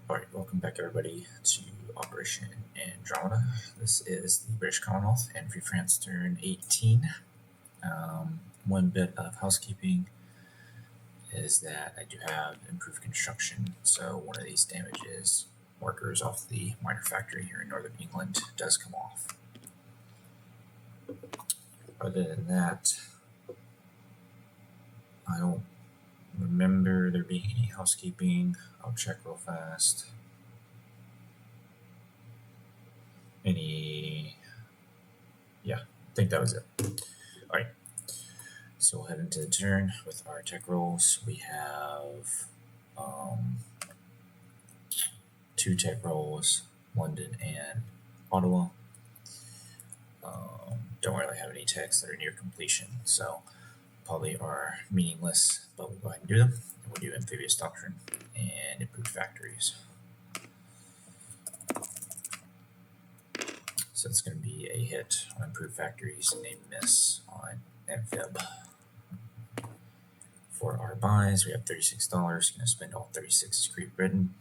Alright, welcome back everybody to Operation Andromeda. This is the British Commonwealth and Free France turn 18. One bit of housekeeping is that I do have improved construction, so one of these damages markers off the minor factory here in northern England does come off. Other than that, I don't remember there being any housekeeping. I'll check real fast. Yeah, I think that was it. Alright, so we'll head into the turn with our tech rolls. We have 2 tech rolls, London and Ottawa. Don't really have any techs that are near completion, so probably are meaningless, but we'll go ahead and do them. And we'll do amphibious doctrine and improved factories. So it's going to be a hit on improved factories and a miss on amphib. For our buys, we have $36. Going to spend all 36 as Great Britain.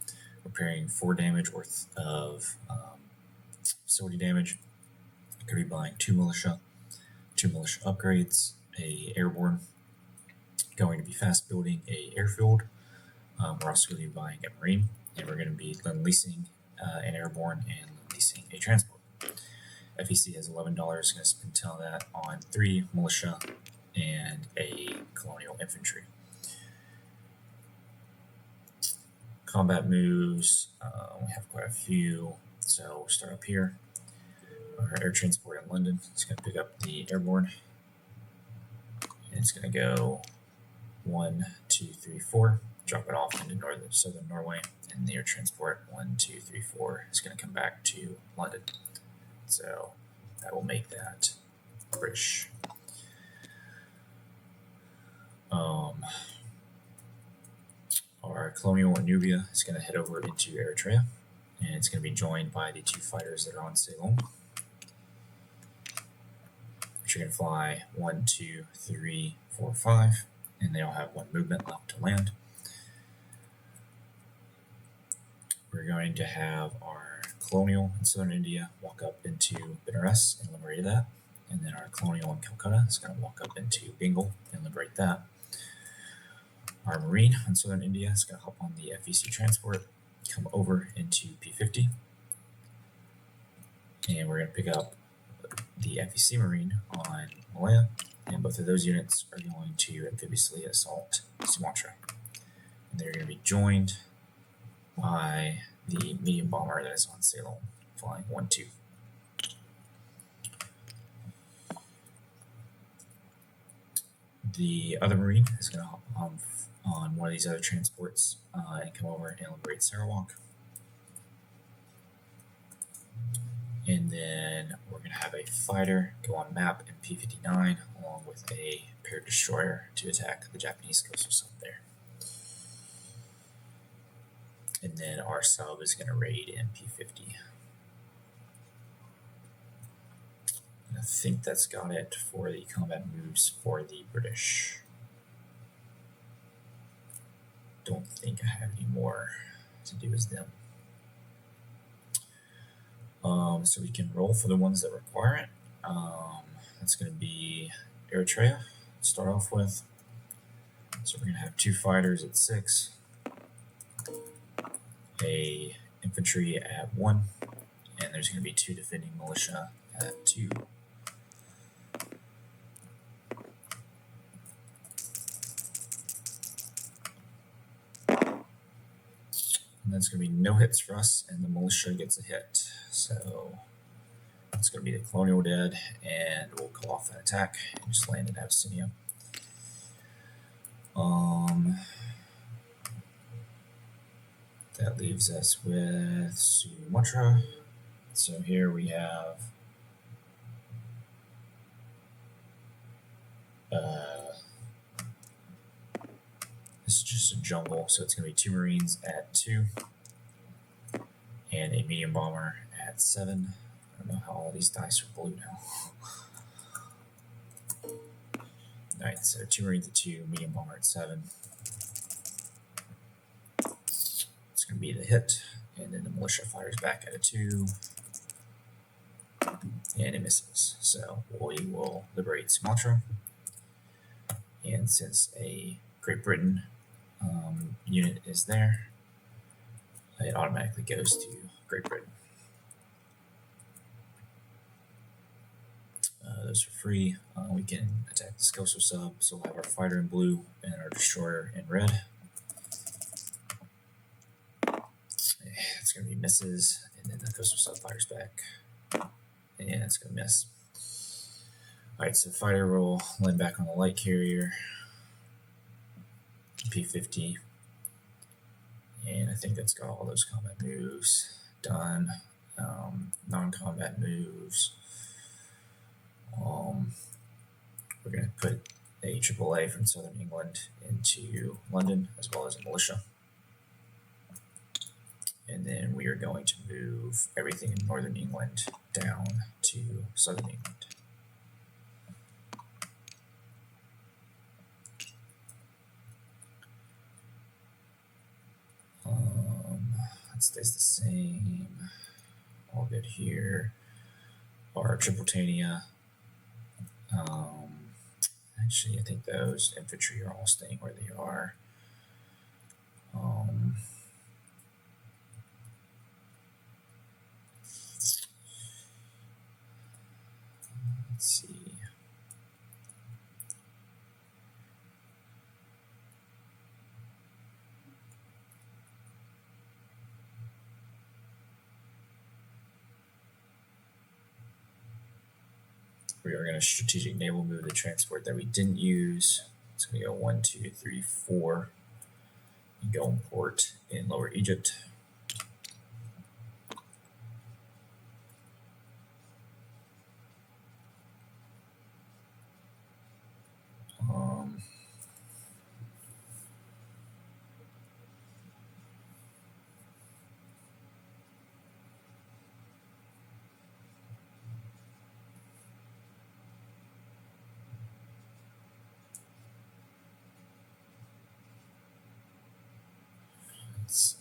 Repairing 4 damage worth of facility damage. Going to be buying 2 militia upgrades, a airborne. Going to be fast building a airfield. We're also going to be buying a marine, and we're going to be leasing an airborne and leasing a transport. FEC has $11. Going to spend all that on 3 militia and a colonial infantry. Combat moves, we have quite a few. So we'll start up here. Our air transport in London is going to pick up the airborne. And it's going to go 1, 2, 3, 4. Drop it off into southern Norway. And the air transport 1, 2, 3, 4 is going to come back to London. So that will make that British. Our colonial in Nubia is going to head over into Eritrea, and it's going to be joined by the 2 fighters that are on Ceylon, which are going to fly 1, 2, 3, 4, 5, and they all have 1 movement left to land. We're going to have our colonial in southern India walk up into Benares and liberate that, and then our colonial in Calcutta is going to walk up into Bengal and liberate that. Our marine in southern India is going to hop on the FEC transport, come over into P50, and we're going to pick up the FEC marine on Malaya, and both of those units are going to amphibiously assault Sumatra. And they're going to be joined by the medium bomber that is on Ceylon, flying 1, 2. The other marine is going to hop on one of these other transports and come over and liberate Sarawak. And then we're going to have a fighter go on map in P59 along with a paired destroyer to attack the Japanese coastal sub there. And then our sub is going to raid in P50. And I think that's got it for the combat moves for the British. Don't think I have any more to do as them. So we can roll for the ones that require it. That's going to be Eritrea to start off with. So we're going to have 2 fighters at 6, a infantry at 1, and there's going to be 2 defending militia at 2. And that's going to be no hits for us, and the militia gets a hit. So it's going to be the colonial dead, and we'll call off that attack and just land in Abyssinia. That leaves us with Sumatra. So here we have this is just a jungle, so it's going to be 2 marines at 2 and a medium bomber at 7. I don't know how all these dice are blue now. Alright, so 2 marines at 2, medium bomber at 7. It's going to going to be the hit, and then the militia fires back at a 2, and it misses. So we will liberate Sumatra, and since a Great Britain unit is there, it automatically goes to Great Britain. Those are free. We can attack the coastal sub, so we'll have our fighter in blue and our destroyer in red. It's going to be misses, and then the coastal sub fires back, and it's going to miss. Alright, so fighter will land back on the light carrier, P50, and I think that's got all those combat moves done. Non-combat moves. We're going to put a AAA from Southern England into London, as well as a militia. And then we are going to move everything in Northern England down to Southern England. That stays the same. All good here. Our Tripolitania. Actually, I think those infantry are all staying where they are. Let's see. We are going to strategic naval move the transport that we didn't use. It's going to go 1, 2, 3, 4. And go in port in Lower Egypt. Let's see.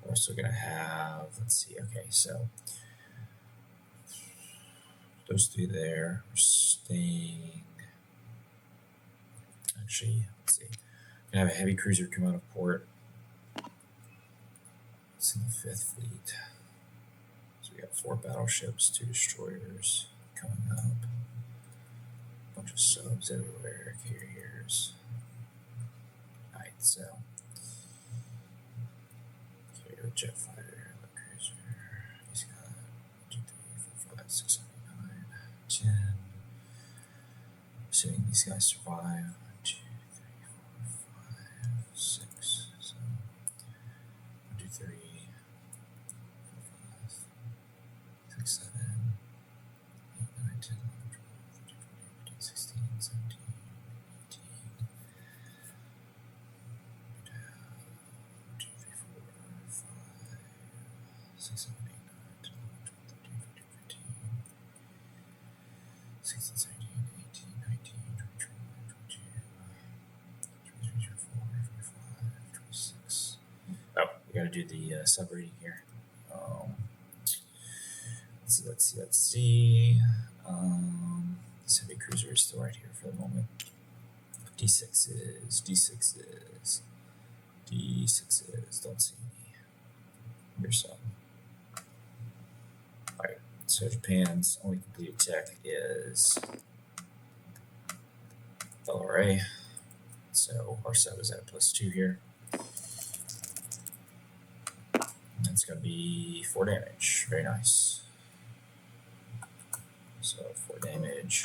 We're also going to have, let's see, okay, so those 3 there are staying. Actually, let's see. We're going to have a heavy cruiser come out of port. It's in the 5th Fleet. So we got 4 battleships, 2 destroyers coming up. A bunch of subs everywhere, carriers. Alright, so carrier, jet fighter, light cruiser. He's got 1, 2, 3, 4, 5, 6, 7, 8, 9, 10. Assuming these guys survive. 1, 2, 3, 4, 5, 6, 7. 1, 2, 3, 4, 5, 6, 7, 8, 9, 10, 11, 12, 13, 14, 15, 16, 17, 18. 1, 2, 3, 4, 5, 6, 7, 8, 9, 10, 11, 12, 13, 14, 15, 16, 17, 18, 19, 20, 21, 22, 23, 24, 25, 26. Oh, we got to do the sub-rating here. Let's see. This heavy cruiser is still right here for the moment. D6s. Don't see any. Here's some. Alright, so Japan's only completed tech is LRA. So our sub is at a +2 here. And it's going to be 4 damage. Very nice. So 4 damage.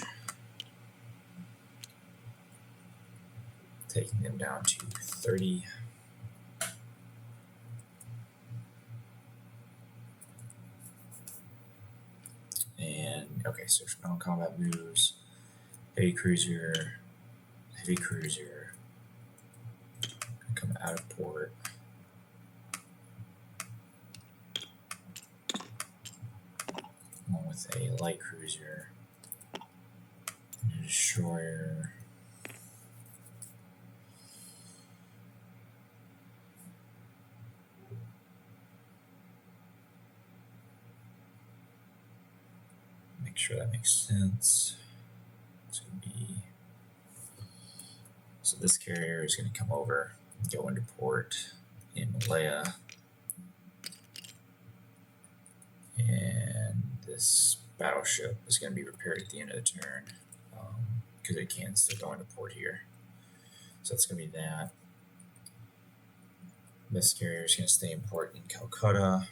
Taking them down to 30. And okay, so non-combat moves. Heavy cruiser. Come out of port. a light cruiser, and a destroyer. Make sure that makes sense. It's going to be, so this carrier is going to come over, go into port in Malaya, and this battleship is going to be repaired at the end of the turn because it can still go into port here. So it's going to be that. This carrier is going to stay in port in Calcutta.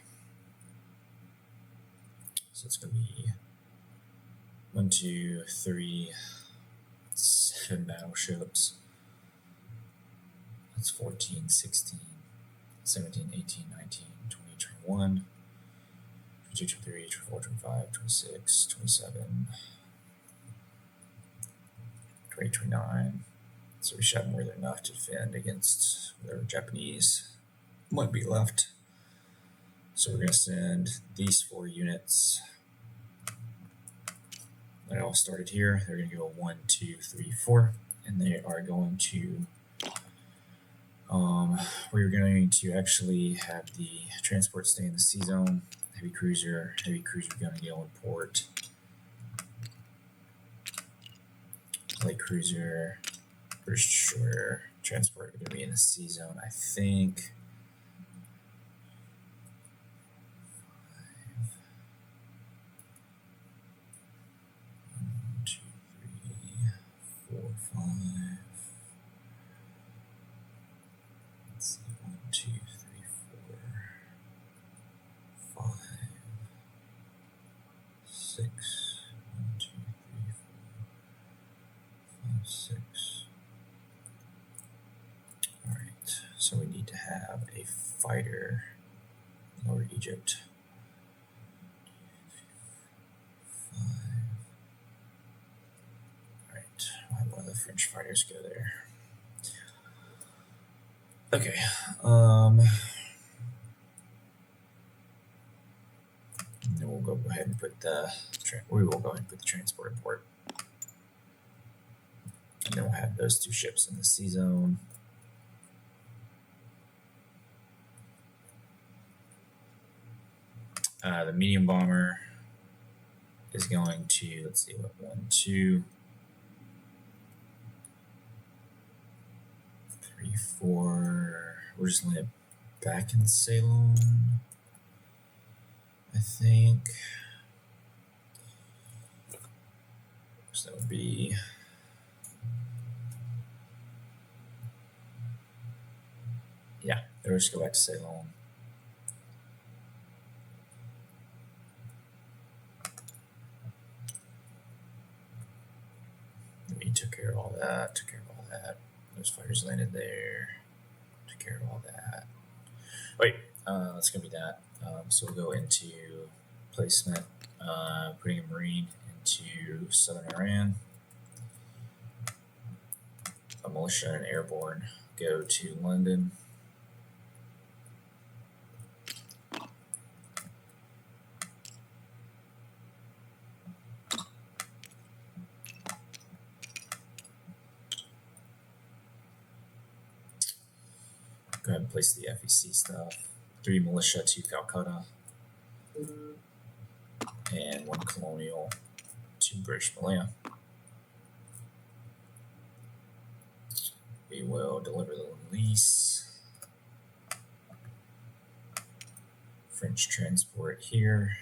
So it's going to be 1, 2, 3, 7 battleships. That's 14, 16, 17, 18, 19, 20, 21, 22, 23, 24, 25, 26, 27, 28, 29. So we should have more than enough to defend against whatever Japanese might be left. So we're going to send these 4 units. They all started here. They're going to go 1, 2, 3, 4, and they are going to. We're going to actually have the transport stay in the sea zone. Heavy cruiser going to go in port. Light cruiser, British destroyer, transport going to be in the sea zone. I think. 1, 2, 3, 4, 5. Let's see, 1, 2, 3, 4, 5, 6. 1, 2, 3, 4, 5, 6. All right, so we need to have a fighter in Lower Egypt. 5. All right, I'll have one of the French fighters go there. Okay. And then we'll go ahead and put the transport in port. And then we'll have those 2 ships in the sea zone. The medium bomber is going to, let's see, 1, 2, 3, 4. We're just laying it back in Ceylon, I think. So that would be. Yeah, we'll just go back to Ceylon. We took care of all that, Those fighters landed there. Took care of all that. Wait, that's going to be that. So we'll go into placement, putting a Marine into southern Iran. A militia and airborne go to London. Go ahead and place the FEC stuff. 3 militia to Calcutta. And 1 colonial to British Malaya. We will deliver the lease. French transport here.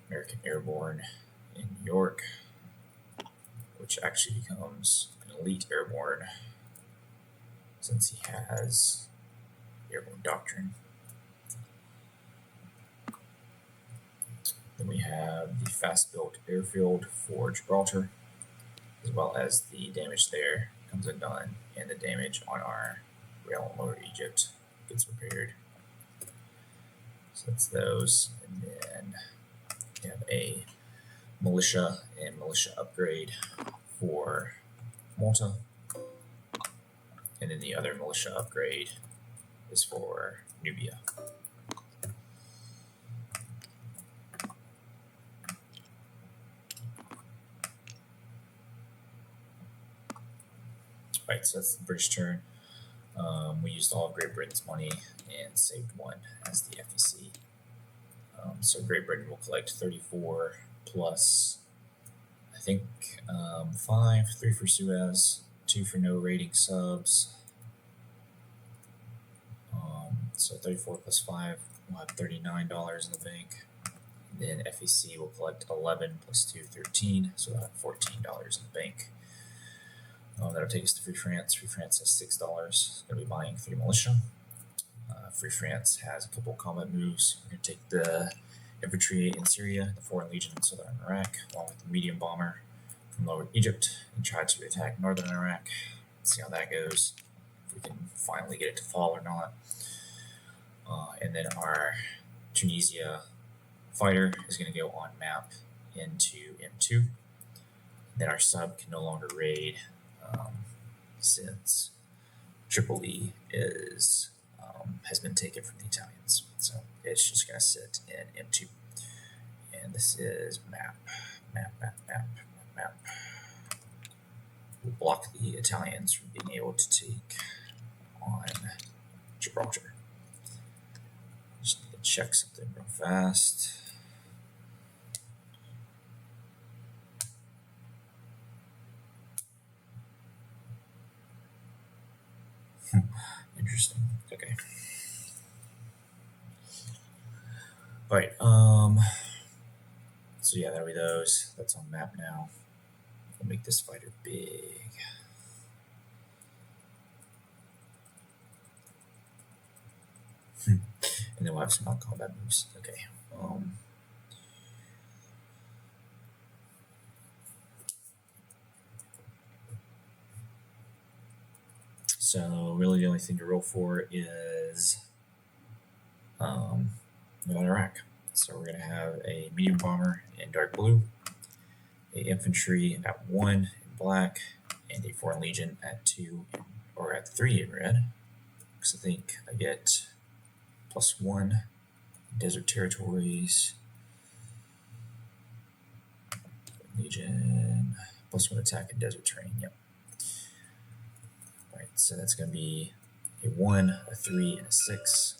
American airborne in New York, which actually becomes an elite airborne since he has airborne doctrine. Then we have the fast-built airfield for Gibraltar, as well as the damage there comes undone, and the damage on our rail in Lower Egypt gets repaired. So that's those, and then we have a militia and militia upgrade for Malta, and then the other militia upgrade is for Nubia. Right, so that's the British turn. We used all of Great Britain's money and saved 1 as the FEC. So Great Britain will collect 34 plus, I think, 5, 3 for Suez, 2 for no rating subs. So 34 plus 5, we'll have $39 in the bank. Then FEC will collect 11 plus 2, 13, so we'll have $14 in the bank. That'll take us to Free France. Free France has $6. Going to be buying 3 militia. Free France has a couple combat moves. We're going to take the infantry in Syria, the Foreign Legion in southern Iraq, along with the medium bomber from Lower Egypt, and try to attack northern Iraq. See how that goes. If we can finally get it to fall or not. And then our Tunisia fighter is going to go on map into M2. Then our sub can no longer raid since Tripoli has been taken from the Italians. So it's just going to sit in M2. And this is map. We'll block the Italians from being able to take on Gibraltar. Just need to check something real fast. Interesting. Okay. All right. So yeah, that'll be those. That's on map now. We'll make this fighter big. And then we'll have some non-combat moves. Okay. So really the only thing to roll for is Iraq. So we're going to have a medium bomber in dark blue, a infantry at 1 in black, and a Foreign Legion at 2 or at 3 in red. Because I think I get +1 desert territories. Legion +1 attack in desert terrain. Yep. All right, so that's going to be a 1, a 3, and a 6.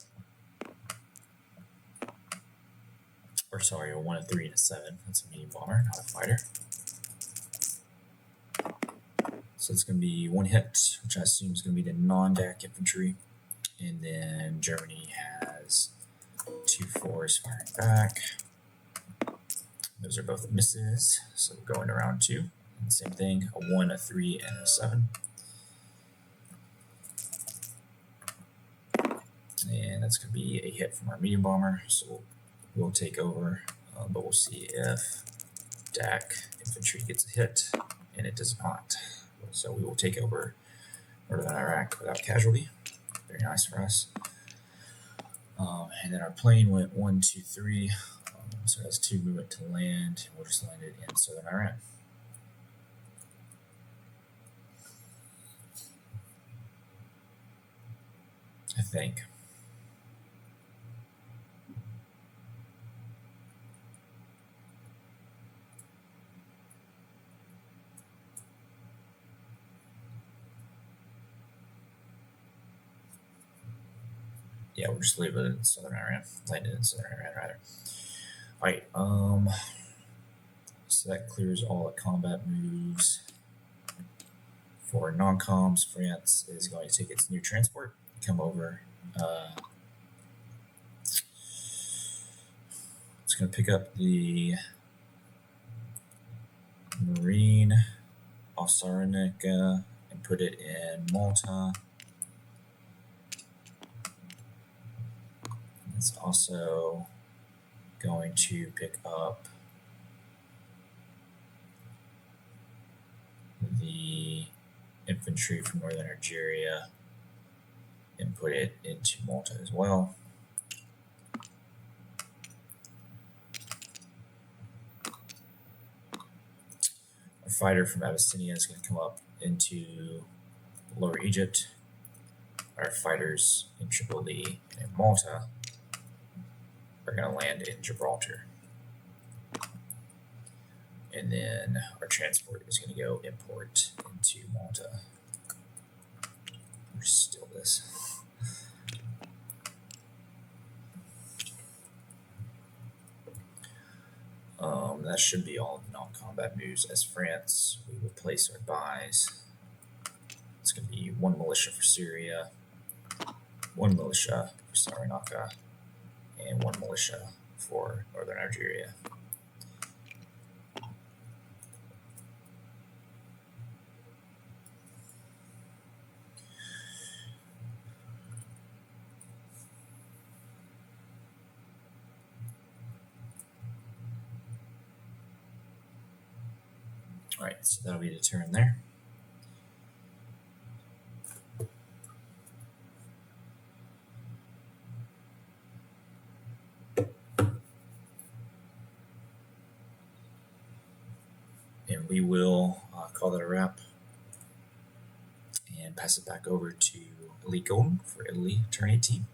Or sorry, a 1, a 3, and a 7. That's a medium bomber, not a fighter. So it's going to be 1 hit, which I assume is going to be the non-DAC infantry. And then Germany has 2 4s firing back. Those are both misses, so we're going to round 2. And same thing, a 1, a 3, and a 7. And that's going to be a hit from our medium bomber, so we'll take over, but we'll see if DAC infantry gets a hit, and it does not. So we will take over northern Iraq without casualty. Very nice for us. And then our plane went 1, 2, 3. So it has 2 movement to land, and we'll just land it in southern Iran. I think. Yeah, we'll just leave it in southern Iran. Land it in southern Iran, rather. Alright, so that clears all the combat moves. For non-coms, France is going to take its new transport, come over. It's going to pick up the Marine off Cyrenaica and put it in Malta. It's also going to pick up the infantry from northern Algeria and put it into Malta as well. A fighter from Abyssinia is going to come up into Lower Egypt. Our fighters in Tripoli and Malta are going to land in Gibraltar. And then our transport is going to go import into Malta. Still this. That should be all non-combat moves. As France, we will place our buys. It's going to be 1 militia for Syria, 1 militia for Saranaka, and 1 militia for Northern Algeria. Alright, so that'll be the turn there. And we will call that a wrap and pass it back over to Elite Golden for Italy, turn 18.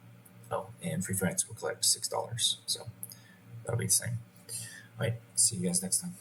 Oh, and Free France will collect $6. So that'll be the same. Alright, see you guys next time.